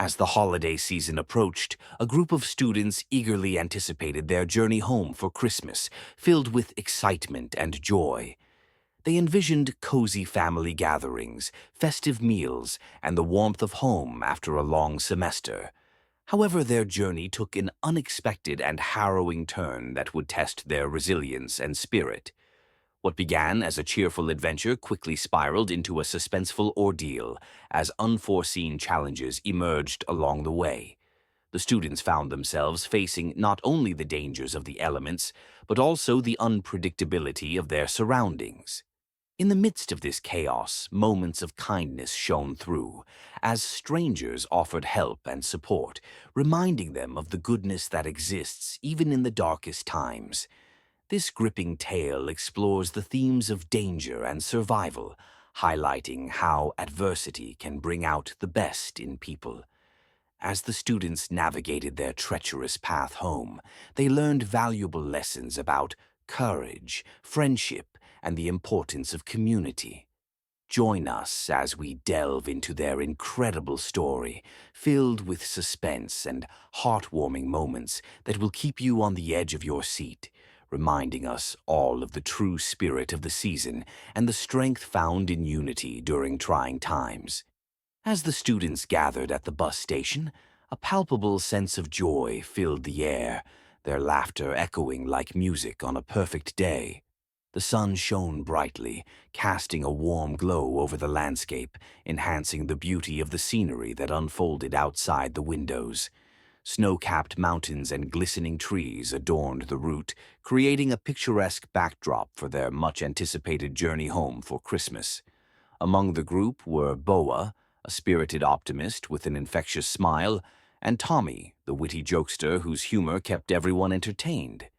As the holiday season approached, a group of students eagerly anticipated their journey home for Christmas, filled with excitement and joy. They envisioned cozy family gatherings, festive meals, and the warmth of home after a long semester. However, their journey took an unexpected and harrowing turn that would test their resilience and spirit. What began as a cheerful adventure quickly spiraled into a suspenseful ordeal as unforeseen challenges emerged along the way. The students found themselves facing not only the dangers of the elements, but also the unpredictability of their surroundings. In the midst of this chaos, moments of kindness shone through, as strangers offered help and support, reminding them of the goodness that exists even in the darkest times. This gripping tale explores the themes of danger and survival, highlighting how adversity can bring out the best in people. As the students navigated their treacherous path home, they learned valuable lessons about courage, friendship, and the importance of community. Join us as we delve into their incredible story, filled with suspense and heartwarming moments that will keep you on the edge of your seat, reminding us all of the true spirit of the season and the strength found in unity during trying times. As the students gathered at the bus station, a palpable sense of joy filled the air, their laughter echoing like music on a perfect day. The sun shone brightly, casting a warm glow over the landscape, enhancing the beauty of the scenery that unfolded outside the windows. Snow-capped mountains and glistening trees adorned the route, creating a picturesque backdrop for their much-anticipated journey home for Christmas. Among the group were Boa, a spirited optimist with an infectious smile, and Tommy, the witty jokester whose humor kept everyone entertained.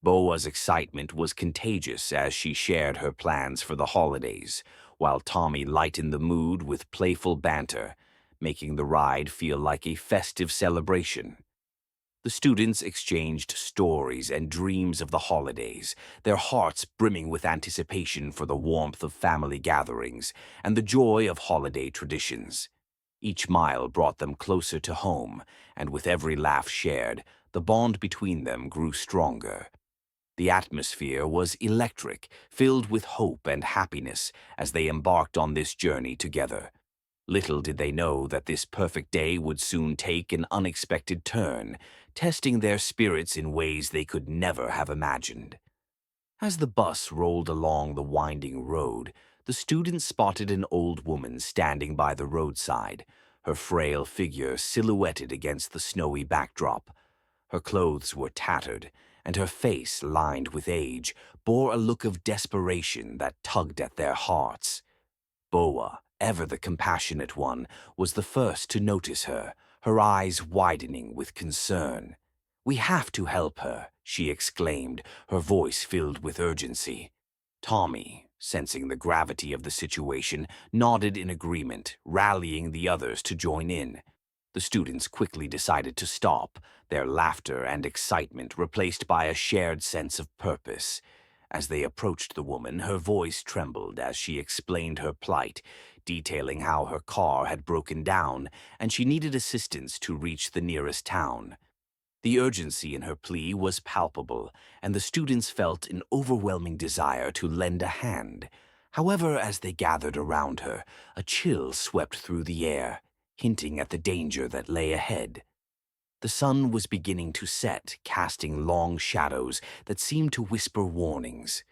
Boa's excitement was contagious as she shared her plans for the holidays, while Tommy lightened the mood with playful banter, making the ride feel like a festive celebration. The students exchanged stories and dreams of the holidays, their hearts brimming with anticipation for the warmth of family gatherings and the joy of holiday traditions. Each mile brought them closer to home, and with every laugh shared, the bond between them grew stronger. The atmosphere was electric, filled with hope and happiness as they embarked on this journey together. Little did they know that this perfect day would soon take an unexpected turn, testing their spirits in ways they could never have imagined. As the bus rolled along the winding road, the students spotted an old woman standing by the roadside, her frail figure silhouetted against the snowy backdrop. Her clothes were tattered, and her face, lined with age, bore a look of desperation that tugged at their hearts. Boa, ever the compassionate one, was the first to notice her, her eyes widening with concern. "We have to help her," she exclaimed, her voice filled with urgency. Tommy, sensing the gravity of the situation, nodded in agreement, rallying the others to join in. The students quickly decided to stop, their laughter and excitement replaced by a shared sense of purpose. As they approached the woman, her voice trembled as she explained her plight, detailing how her car had broken down and she needed assistance to reach the nearest town. The urgency in her plea was palpable, and the students felt an overwhelming desire to lend a hand. However, as they gathered around her, a chill swept through the air, hinting at the danger that lay ahead. The sun was beginning to set, casting long shadows that seemed to whisper warnings.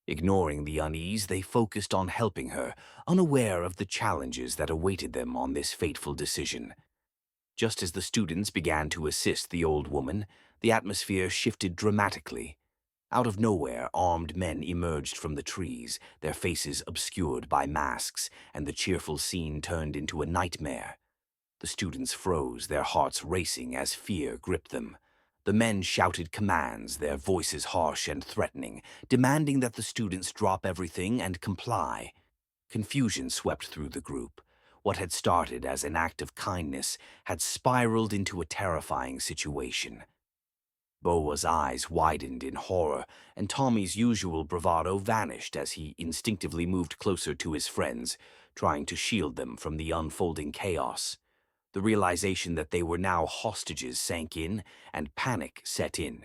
Ignoring the unease, they focused on helping her, unaware of the challenges that awaited them on this fateful decision. Just as the students began to assist the old woman, the atmosphere shifted dramatically. Out of nowhere, armed men emerged from the trees, their faces obscured by masks, and the cheerful scene turned into a nightmare. The students froze, their hearts racing as fear gripped them. The men shouted commands, their voices harsh and threatening, demanding that the students drop everything and comply. Confusion swept through the group. What had started as an act of kindness had spiraled into a terrifying situation. Boa's eyes widened in horror, and Tommy's usual bravado vanished as he instinctively moved closer to his friends, trying to shield them from the unfolding chaos. The realization that they were now hostages sank in, and panic set in.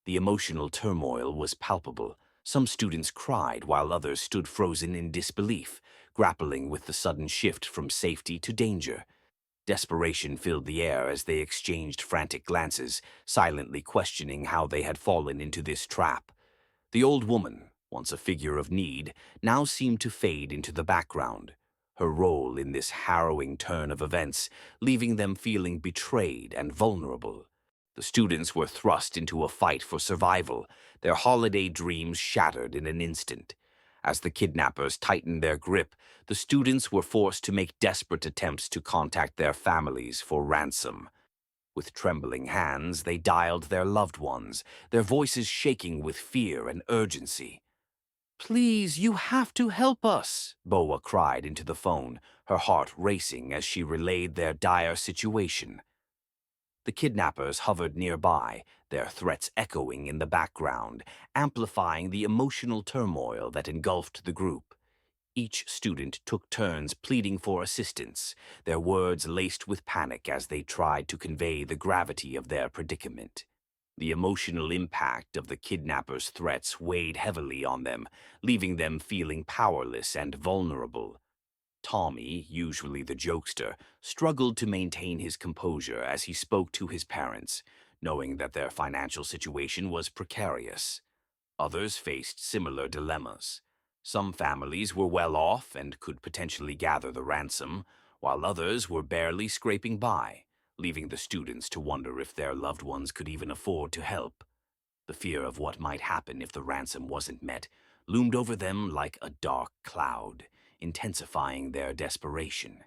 The emotional turmoil was palpable. Some students cried while others stood frozen in disbelief, grappling with the sudden shift from safety to danger. Desperation filled the air as they exchanged frantic glances, silently questioning how they had fallen into this trap. The old woman, once a figure of need, now seemed to fade into the background, her role in this harrowing turn of events leaving them feeling betrayed and vulnerable. The students were thrust into a fight for survival, their holiday dreams shattered in an instant. As the kidnappers tightened their grip, the students were forced to make desperate attempts to contact their families for ransom. With trembling hands, they dialed their loved ones, their voices shaking with fear and urgency. "Please, you have to help us," Boa cried into the phone, her heart racing as she relayed their dire situation. The kidnappers hovered nearby, their threats echoing in the background, amplifying the emotional turmoil that engulfed the group. Each student took turns pleading for assistance, their words laced with panic as they tried to convey the gravity of their predicament. The emotional impact of the kidnappers' threats weighed heavily on them, leaving them feeling powerless and vulnerable. Tommy, usually the jokester, struggled to maintain his composure as he spoke to his parents, knowing that their financial situation was precarious. Others faced similar dilemmas. Some families were well off and could potentially gather the ransom, while others were barely scraping by, leaving the students to wonder if their loved ones could even afford to help. The fear of what might happen if the ransom wasn't met loomed over them like a dark cloud, intensifying their desperation.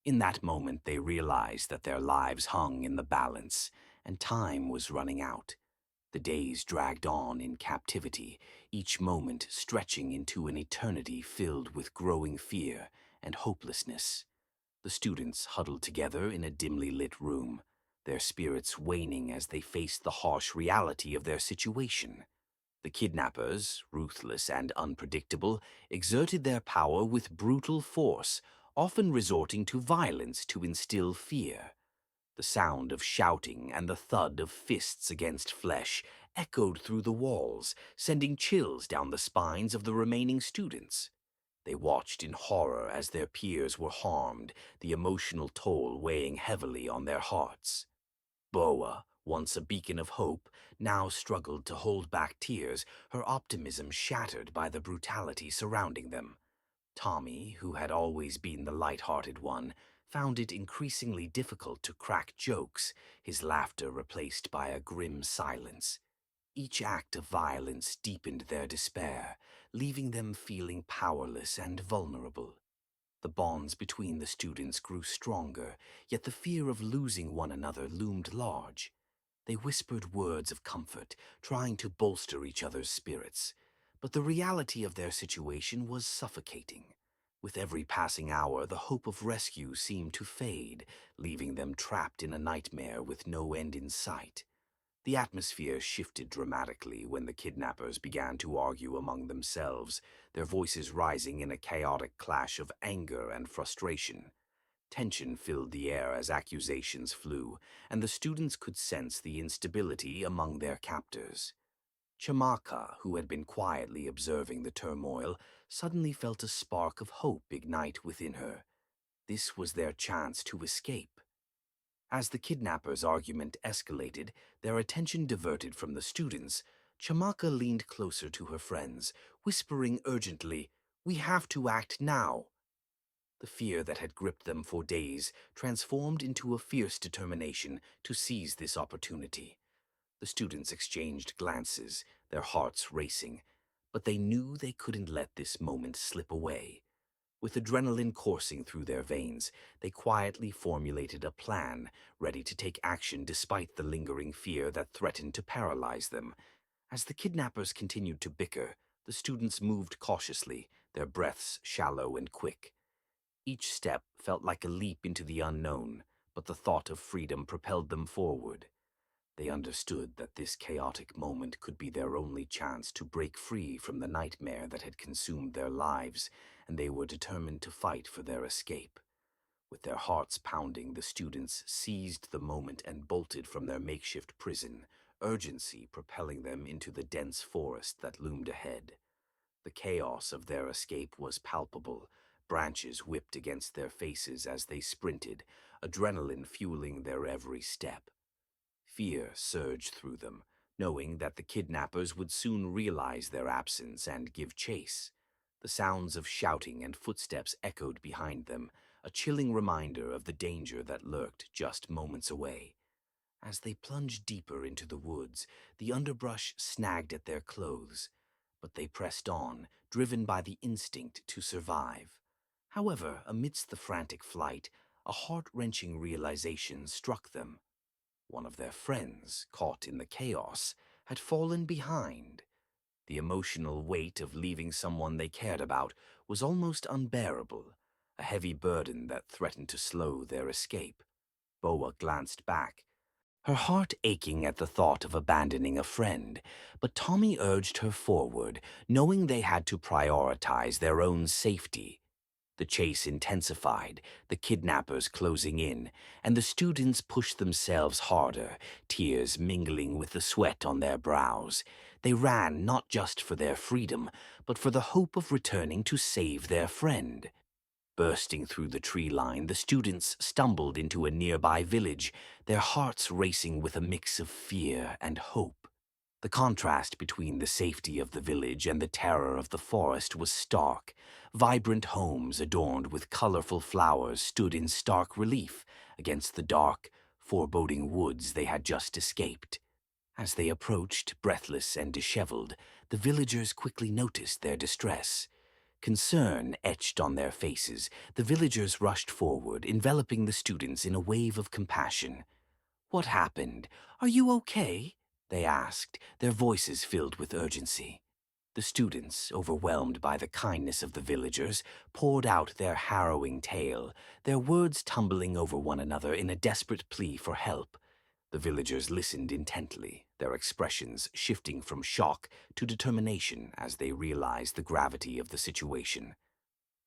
In that moment, they realized that their lives hung in the balance, and time was running out. The days dragged on in captivity, each moment stretching into an eternity filled with growing fear and hopelessness. The students huddled together in a dimly lit room, their spirits waning as they faced the harsh reality of their situation. The kidnappers, ruthless and unpredictable, exerted their power with brutal force, often resorting to violence to instill fear. The sound of shouting and the thud of fists against flesh echoed through the walls, sending chills down the spines of the remaining students. They watched in horror as their peers were harmed, the emotional toll weighing heavily on their hearts. Boa, once a beacon of hope, now struggled to hold back tears, her optimism shattered by the brutality surrounding them. Tommy, who had always been the light-hearted one, found it increasingly difficult to crack jokes, his laughter replaced by a grim silence. Each act of violence deepened their despair, leaving them feeling powerless and vulnerable. The bonds between the students grew stronger, yet the fear of losing one another loomed large. They whispered words of comfort, trying to bolster each other's spirits. But the reality of their situation was suffocating. With every passing hour, the hope of rescue seemed to fade, leaving them trapped in a nightmare with no end in sight. The atmosphere shifted dramatically when the kidnappers began to argue among themselves, their voices rising in a chaotic clash of anger and frustration. Tension filled the air as accusations flew, and the students could sense the instability among their captors. Chamaka, who had been quietly observing the turmoil, suddenly felt a spark of hope ignite within her. This was their chance to escape. As the kidnappers' argument escalated, their attention diverted from the students. Chamaka leaned closer to her friends, whispering urgently, "We have to act now." The fear that had gripped them for days transformed into a fierce determination to seize this opportunity. The students exchanged glances, their hearts racing, but they knew they couldn't let this moment slip away. With adrenaline coursing through their veins, they quietly formulated a plan, ready to take action despite the lingering fear that threatened to paralyze them. As the kidnappers continued to bicker, the students moved cautiously, their breaths shallow and quick. Each step felt like a leap into the unknown, but the thought of freedom propelled them forward. They understood that this chaotic moment could be their only chance to break free from the nightmare that had consumed their lives, and they were determined to fight for their escape. With their hearts pounding, the students seized the moment and bolted from their makeshift prison, urgency propelling them into the dense forest that loomed ahead. The chaos of their escape was palpable. Branches whipped against their faces as they sprinted, adrenaline fueling their every step. Fear surged through them, knowing that the kidnappers would soon realize their absence and give chase. The sounds of shouting and footsteps echoed behind them, a chilling reminder of the danger that lurked just moments away. As they plunged deeper into the woods, the underbrush snagged at their clothes, but they pressed on, driven by the instinct to survive. However, amidst the frantic flight, a heart-wrenching realization struck them. One of their friends, caught in the chaos, had fallen behind. The emotional weight of leaving someone they cared about was almost unbearable, a heavy burden that threatened to slow their escape. Boa glanced back, her heart aching at the thought of abandoning a friend, but Tommy urged her forward, knowing they had to prioritize their own safety. The chase intensified, the kidnappers closing in, and the students pushed themselves harder, tears mingling with the sweat on their brows. They ran not just for their freedom, but for the hope of returning to save their friend. Bursting through the tree line, the students stumbled into a nearby village, their hearts racing with a mix of fear and hope. The contrast between the safety of the village and the terror of the forest was stark. Vibrant homes adorned with colorful flowers stood in stark relief against the dark, foreboding woods they had just escaped. As they approached, breathless and disheveled, the villagers quickly noticed their distress. Concern etched on their faces, the villagers rushed forward, enveloping the students in a wave of compassion. "What happened? Are you okay?" they asked, their voices filled with urgency. The students, overwhelmed by the kindness of the villagers, poured out their harrowing tale, their words tumbling over one another in a desperate plea for help. The villagers listened intently, their expressions shifting from shock to determination as they realized the gravity of the situation.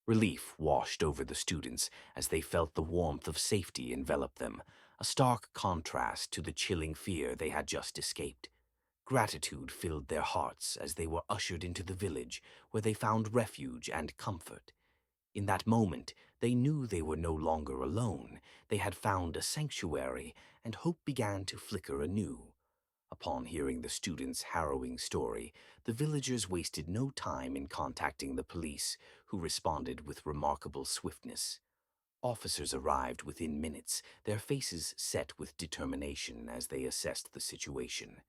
Relief washed over the students as they felt the warmth of safety envelop them, a stark contrast to the chilling fear they had just escaped. Gratitude filled their hearts as they were ushered into the village, where they found refuge and comfort. In that moment, they knew they were no longer alone. They had found a sanctuary, and hope began to flicker anew. Upon hearing the students' harrowing story, the villagers wasted no time in contacting the police, who responded with remarkable swiftness. Officers arrived within minutes, their faces set with determination as they assessed the situation.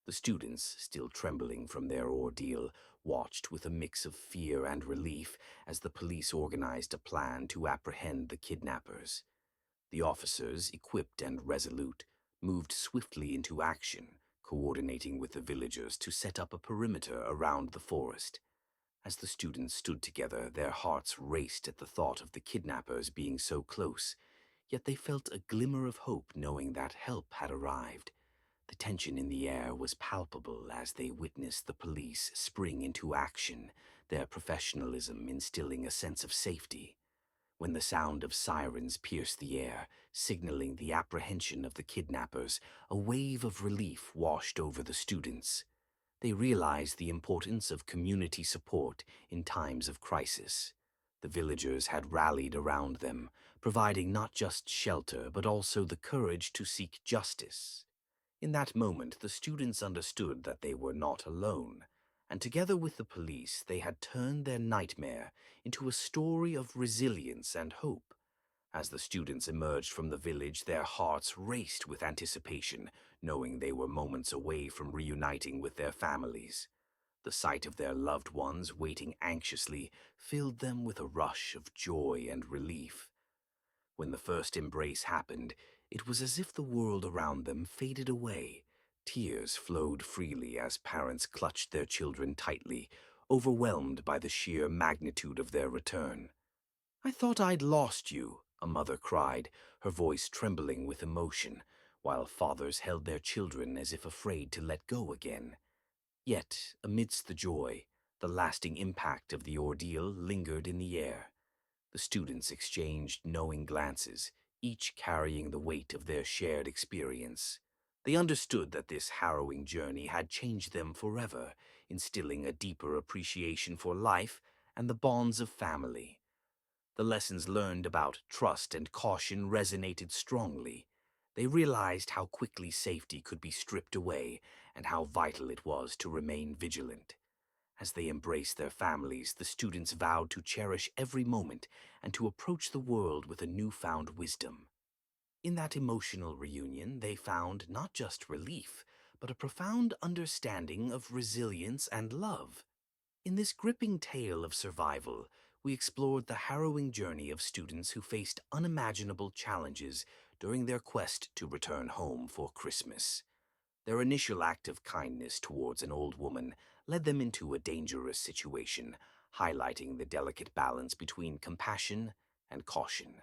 The students, still trembling from their ordeal, watched with a mix of fear and relief as the police organized a plan to apprehend the kidnappers. The officers, equipped and resolute, moved swiftly into action, coordinating with the villagers to set up a perimeter around the forest. As the students stood together, their hearts raced at the thought of the kidnappers being so close, yet they felt a glimmer of hope knowing that help had arrived. The tension in the air was palpable as they witnessed the police spring into action, their professionalism instilling a sense of safety. When the sound of sirens pierced the air, signaling the apprehension of the kidnappers, a wave of relief washed over the students. They realized the importance of community support in times of crisis. The villagers had rallied around them, providing not just shelter but also the courage to seek justice. In that moment, the students understood that they were not alone, and together with the police, they had turned their nightmare into a story of resilience and hope. As the students emerged from the village, their hearts raced with anticipation, knowing they were moments away from reuniting with their families. The sight of their loved ones waiting anxiously filled them with a rush of joy and relief. When the first embrace happened, it was as if the world around them faded away. Tears flowed freely as parents clutched their children tightly, overwhelmed by the sheer magnitude of their return. "I thought I'd lost you," a mother cried, her voice trembling with emotion, while fathers held their children as if afraid to let go again. Yet, amidst the joy, the lasting impact of the ordeal lingered in the air. The students exchanged knowing glances, each carrying the weight of their shared experience. They understood that this harrowing journey had changed them forever, instilling a deeper appreciation for life and the bonds of family. The lessons learned about trust and caution resonated strongly. They realized how quickly safety could be stripped away and how vital it was to remain vigilant. As they embraced their families, the students vowed to cherish every moment and to approach the world with a newfound wisdom. In that emotional reunion, they found not just relief, but a profound understanding of resilience and love. In this gripping tale of survival, we explored the harrowing journey of students who faced unimaginable challenges during their quest to return home for Christmas. Their initial act of kindness towards an old woman led them into a dangerous situation, highlighting the delicate balance between compassion and caution.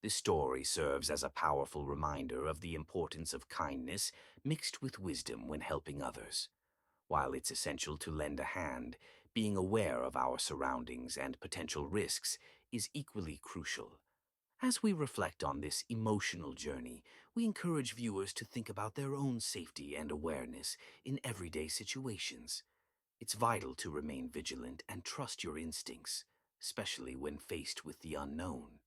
This story serves as a powerful reminder of the importance of kindness mixed with wisdom when helping others. While it's essential to lend a hand, being aware of our surroundings and potential risks is equally crucial. As we reflect on this emotional journey, we encourage viewers to think about their own safety and awareness in everyday situations. It's vital to remain vigilant and trust your instincts, especially when faced with the unknown.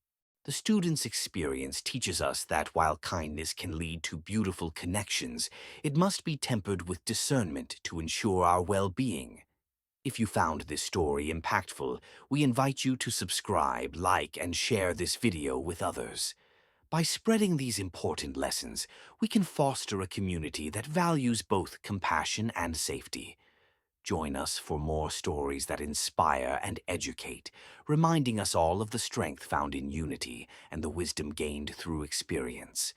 The student's experience teaches us that while kindness can lead to beautiful connections, it must be tempered with discernment to ensure our well-being. If you found this story impactful, we invite you to subscribe, like, and share this video with others. By spreading these important lessons, we can foster a community that values both compassion and safety. Join us for more stories that inspire and educate, reminding us all of the strength found in unity and the wisdom gained through experience.